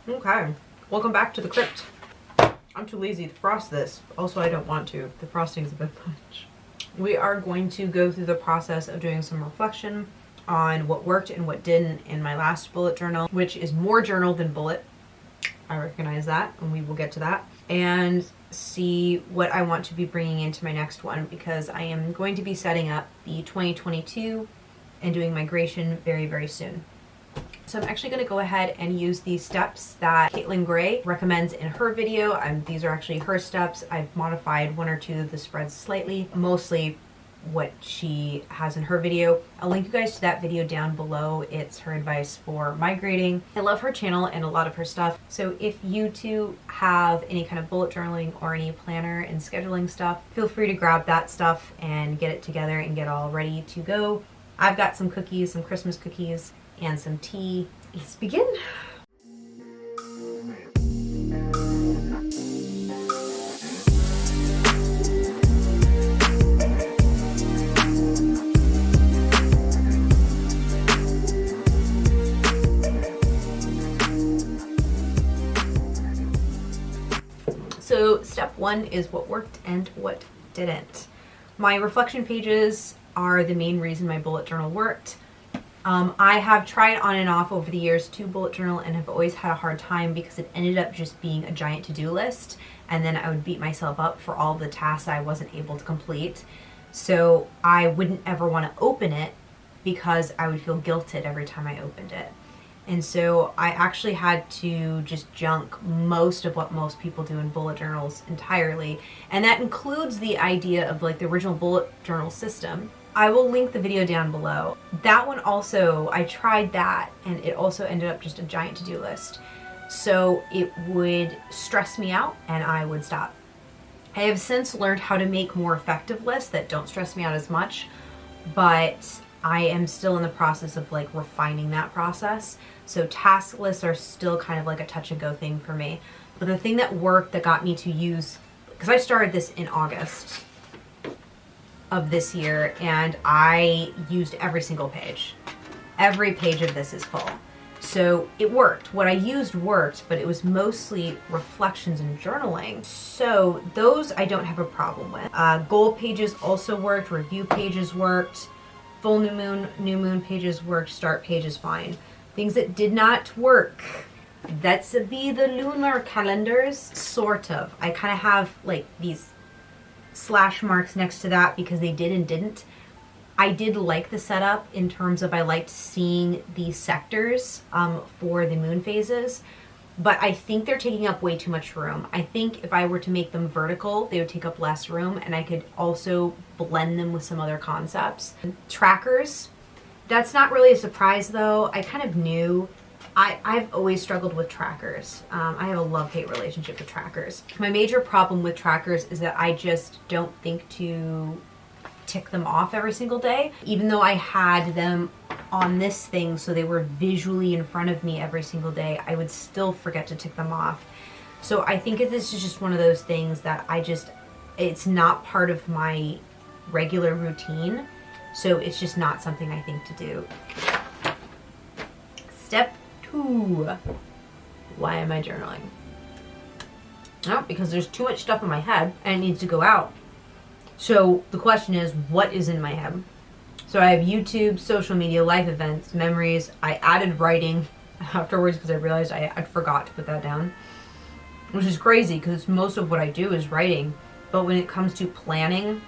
Okay, welcome back to the crypt. I'm too lazy to frost this. Also, I don't want to. The frosting's a bit much. We are going to go through the process of doing some reflection on what worked and what didn't in my last bullet journal, which is more journal than bullet. I recognize that, and we will get to that. And see what I want to be bringing into my next one, because I am going to be setting up the 2022 and doing migration very, very soon. So I'm actually going to go ahead and use these steps that Kaitlin Grey recommends in her video. These are actually her steps. I've modified one or two of the spreads slightly, mostly what she has in her video. I'll link you guys to that video down below. It's her advice for migrating. I love her channel and a lot of her stuff. So if you two have any kind of bullet journaling or any planner and scheduling stuff, feel free to grab that stuff and get it together and get all ready to go. I've got some cookies, some Christmas cookies, and some tea. Let's begin. So step one is what worked and what didn't. My reflection pages are the main reason my bullet journal worked. I have tried on and off over the years to bullet journal and have always had a hard time because it ended up just being a giant to-do list, and then I would beat myself up for all the tasks I wasn't able to complete. So I wouldn't ever want to open it because I would feel guilted every time I opened it. And so I actually had to just junk most of what most people do in bullet journals entirely. And that includes the idea of like the original bullet journal system. I will link the video down below. That one also, I tried that and it also ended up just a giant to-do list. So it would stress me out and I would stop. I have since learned how to make more effective lists that don't stress me out as much, but I am still in the process of like refining that process. So task lists are still kind of like a touch and go thing for me. But the thing that worked that got me to use, because I started this in August of this year and I used every single page. Every page of this is full. So it worked. What I used worked, but it was mostly reflections and journaling. So those I don't have a problem with. Goal pages also worked, review pages worked, full new moon pages worked, start pages fine. Things that did not work, that's the lunar calendars, sort of. I kind of have like these slash marks next to that because they did and didn't. I did like the setup in terms of I liked seeing the sectors for the moon phases, but I think they're taking up way too much room. I think if I were to make them vertical, they would take up less room, and I could also blend them with some other concepts. Trackers, that's not really a surprise though. I kind of knew. I've always struggled with trackers. I have a love-hate relationship with trackers. My major problem with trackers is that I just don't think to tick them off every single day. Even though I had them on this thing so they were visually in front of me every single day, I would still forget to tick them off. So I think this is just one of those things that it's not part of my regular routine. So it's just not something I think to do. Step 2. Why am I journaling? Oh, because there's too much stuff in my head and it needs to go out. So the question is, what is in my head? So I have YouTube, social media, life events, memories. I added writing afterwards because I realized I forgot to put that down, which is crazy because most of what I do is writing. But when it comes to planning,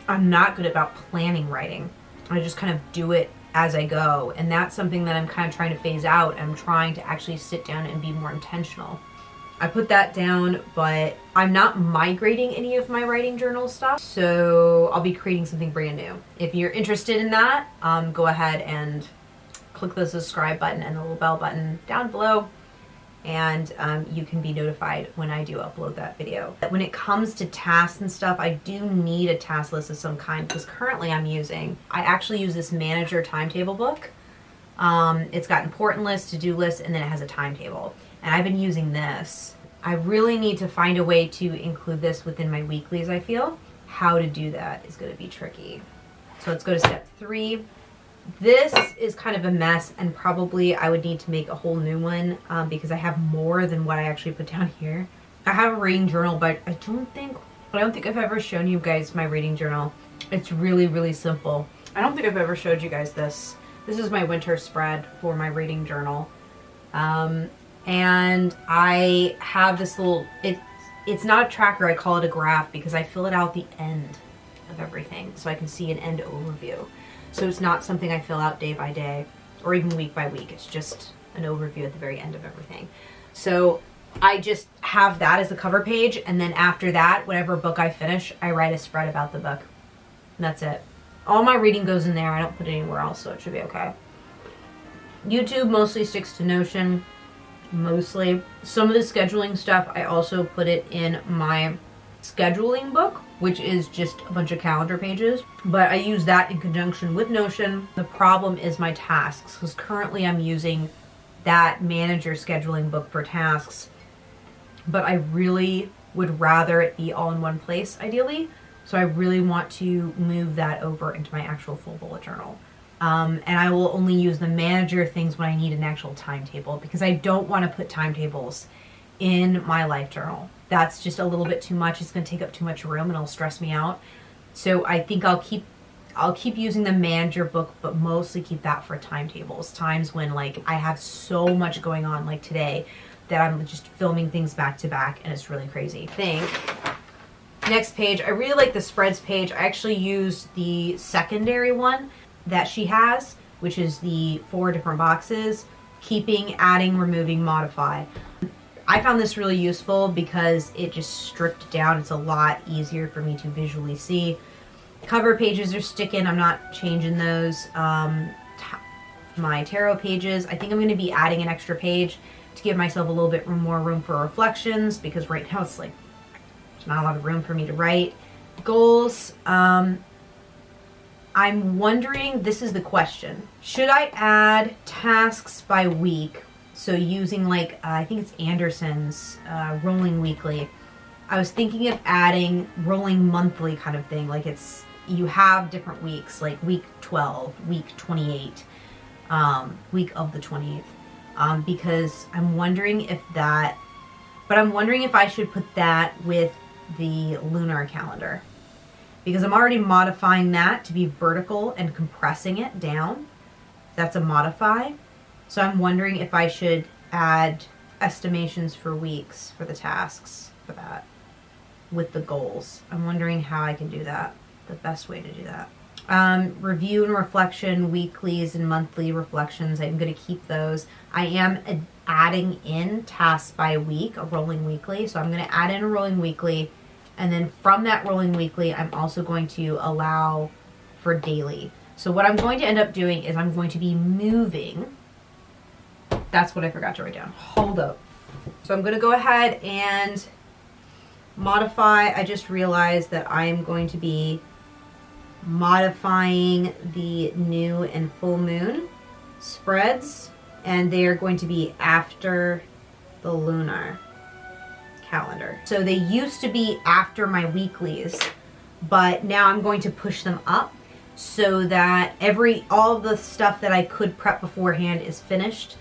I'm not good about planning writing. I just kind of do it as I go. And that's something that I'm kind of trying to phase out. I'm trying to actually sit down and be more intentional. I put that down, but I'm not migrating any of my writing journal stuff. So I'll be creating something brand new. If you're interested in that, go ahead and click the subscribe button and the little bell button down below. And you can be notified when I do upload that video. When it comes to tasks and stuff, I do need a task list of some kind because currently I actually use this manager timetable book. It's got important lists, to-do lists, and then it has a timetable. And I've been using this. I really need to find a way to include this within my weeklies, I feel. How to do that is going to be tricky. So let's go to step 3. This is kind of a mess, and probably I would need to make a whole new one because I have more than what I actually put down here. I have a reading journal, but I don't think I've ever shown you guys my reading journal. It's really, really simple. I don't think I've ever showed you guys this. This is my winter spread for my reading journal. And I have this little, it's not a tracker, I call it a graph because I fill it out the end of everything so I can see an end overview. So it's not something I fill out day by day or even week by week. It's just an overview at the very end of everything. So I just have that as the cover page, and then after that, whatever book I finish, I write a spread about the book. And that's it. All my reading goes in there. I don't put it anywhere else, so it should be okay. YouTube mostly sticks to Notion. Mostly. Some of the scheduling stuff, I also put it in my scheduling book, which is just a bunch of calendar pages. But I use that in conjunction with Notion. The problem is my tasks, because currently I'm using that manager scheduling book for tasks. But I really would rather it be all in one place, ideally. So I really want to move that over into my actual full bullet journal. And I will only use the manager things when I need an actual timetable, because I don't want to put timetables in my life journal. That's just a little bit too much. It's going to take up too much room and it'll stress me out. So I think I'll keep using the manager book, but mostly keep that for timetables. Times when like I have so much going on, like today, that I'm just filming things back to back and it's really crazy. Next page, I really like the spreads page. I actually used the secondary one that she has, which is the 4 different boxes: keeping, adding, removing, modify. I found this really useful because it just stripped down. It's a lot easier for me to visually see. Cover pages are sticking. I'm not changing those. My tarot pages, I think I'm going to be adding an extra page to give myself a little bit more room for reflections, because right now it's like there's not a lot of room for me to write. Goals. I'm wondering, this is the question. Should I add tasks by week? So using like, I think it's Anderson's rolling weekly. I was thinking of adding rolling monthly kind of thing. Like you have different weeks, like week 12, week 28, week of the 28th. Because I'm wondering if I should put that with the lunar calendar, because I'm already modifying that to be vertical and compressing it down. That's a modify. So I'm wondering if I should add estimations for weeks for the tasks for that with the goals. I'm wondering how I can do that, the best way to do that. Review and reflection, weeklies and monthly reflections. I'm going to keep those. I am adding in tasks by week, a rolling weekly. So I'm going to add in a rolling weekly. And then from that rolling weekly, I'm also going to allow for daily. So what I'm going to end up doing is I'm going to be moving. That's what I forgot to write down. Hold up. So I'm going to go ahead and modify. I just realized that I am going to be modifying the new and full moon spreads, and they are going to be after the lunar calendar. So they used to be after my weeklies, but now I'm going to push them up so that all of the stuff that I could prep beforehand is finished.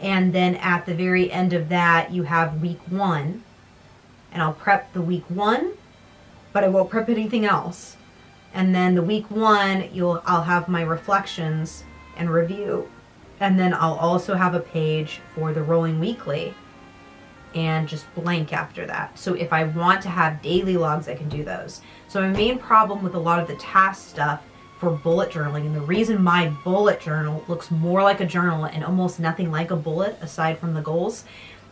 And then at the very end of that, you have week 1, and I'll prep the week 1, but I won't prep anything else. And then the week 1, I'll have my reflections and review. And then I'll also have a page for the rolling weekly and just blank after that. So if I want to have daily logs, I can do those. So my main problem with a lot of the task stuff for bullet journaling, and the reason my bullet journal looks more like a journal and almost nothing like a bullet aside from the goals,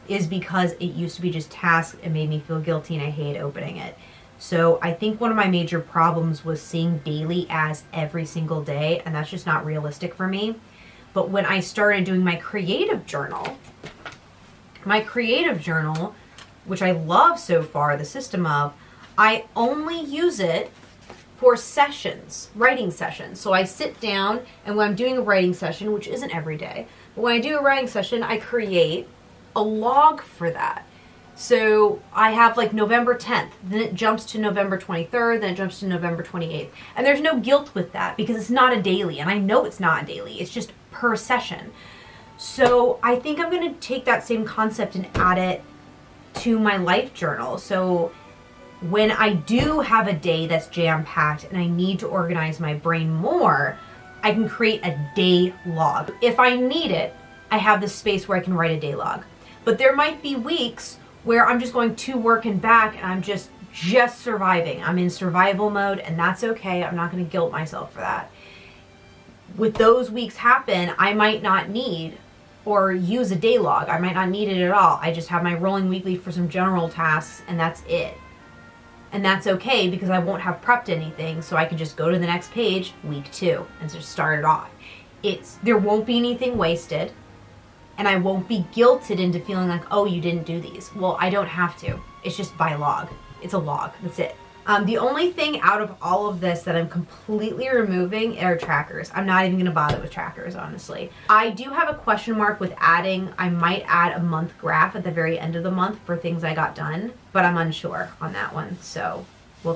is because it used to be just tasks. It made me feel guilty and I hate opening it. So I think one of my major problems was seeing daily as every single day, and that's just not realistic for me. But when I started doing my creative journal, which I love so far, the system of, I only use it for sessions, writing sessions. So I sit down, and when I'm doing a writing session, which isn't every day, but when I do a writing session, I create a log for that. So I have like November 10th, then it jumps to November 23rd, then it jumps to November 28th. And there's no guilt with that because it's not a daily, and I know it's not a daily, it's just per session. So I think I'm going to take that same concept and add it to my life journal. So when I do have a day that's jam-packed and I need to organize my brain more, I can create a day log. If I need it, I have the space where I can write a day log. But there might be weeks where I'm just going to work and back and I'm just surviving. I'm in survival mode, and that's okay. I'm not going to guilt myself for that. With those weeks happen, I might not need or use a day log. I might not need it at all. I just have my rolling weekly for some general tasks, and that's it. And that's okay because I won't have prepped anything, so I can just go to the next page, week 2, and just start it off. There won't be anything wasted, and I won't be guilted into feeling like, oh, you didn't do these. Well, I don't have to. It's just by log. It's a log. That's it. The only thing out of all of this that I'm completely removing are trackers. I'm not even going to bother with trackers, honestly. I do have a question mark with adding, I might add a month graph at the very end of the month for things I got done, but I'm unsure on that one. So we'll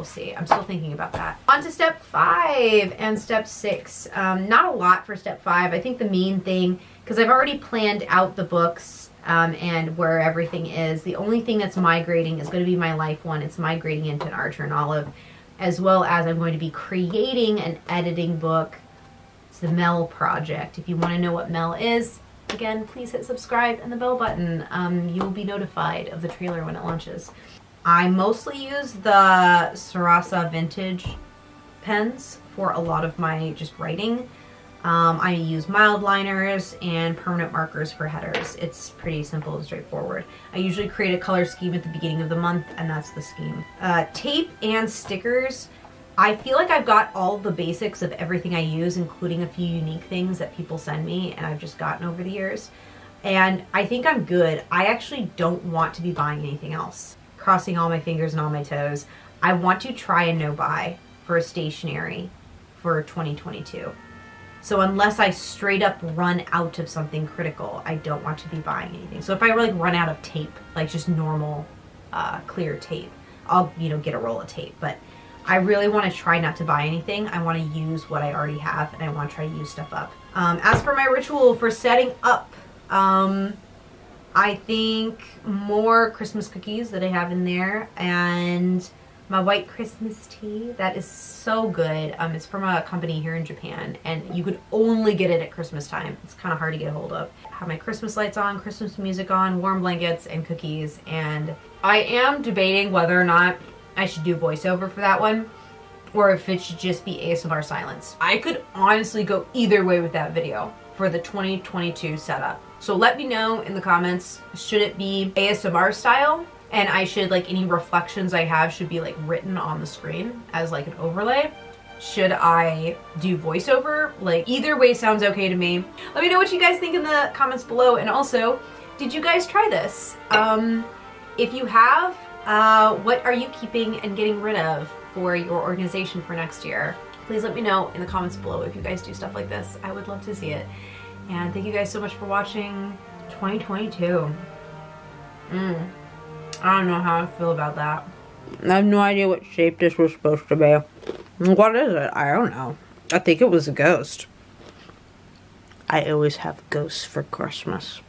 see. I'm still thinking about that. On to step 5 and step 6. Not a lot for step 5. I think the main thing, because I've already planned out the books and where everything is. The only thing that's migrating is going to be my life one. It's migrating into an Archer and Olive, as well as I'm going to be creating an editing book. It's the Mel project. If you want to know what Mel is, again, please hit subscribe and the bell button. You will be notified of the trailer when it launches. I mostly use the Sarasa vintage pens for a lot of my just writing. I use mild liners and permanent markers for headers. It's pretty simple and straightforward. I usually create a color scheme at the beginning of the month, and that's the scheme. Tape and stickers. I feel like I've got all the basics of everything I use, including a few unique things that people send me and I've just gotten over the years. And I think I'm good. I actually don't want to be buying anything else. Crossing all my fingers and all my toes. I want to try and no buy for a stationery for 2022. So unless I straight up run out of something critical, I don't want to be buying anything. So if I like run out of tape, like just normal clear tape, I'll get a roll of tape. But I really want to try not to buy anything. I want to use what I already have, and I want to try to use stuff up. As for my ritual for setting up, I think more Christmas cookies that I have in there, and my white Christmas tea. That is so good. It's from a company here in Japan, and you could only get it at Christmas time. It's kind of hard to get a hold of. Have my Christmas lights on, Christmas music on, warm blankets, and cookies. And I am debating whether or not I should do voiceover for that one, or if it should just be ASMR silence. I could honestly go either way with that video for the 2022 setup. So let me know in the comments, should it be ASMR style? And I should, like, any reflections I have should be, like, written on the screen as, like, an overlay. Should I do voiceover? Like, either way sounds okay to me. Let me know what you guys think in the comments below. And also, did you guys try this? If you have, what are you keeping and getting rid of for your organization for next year? Please let me know in the comments below if you guys do stuff like this. I would love to see it. And thank you guys so much for watching 2022. I don't know how I feel about that. I have no idea what shape this was supposed to be. What is it? I don't know. I think it was a ghost. I always have ghosts for Christmas.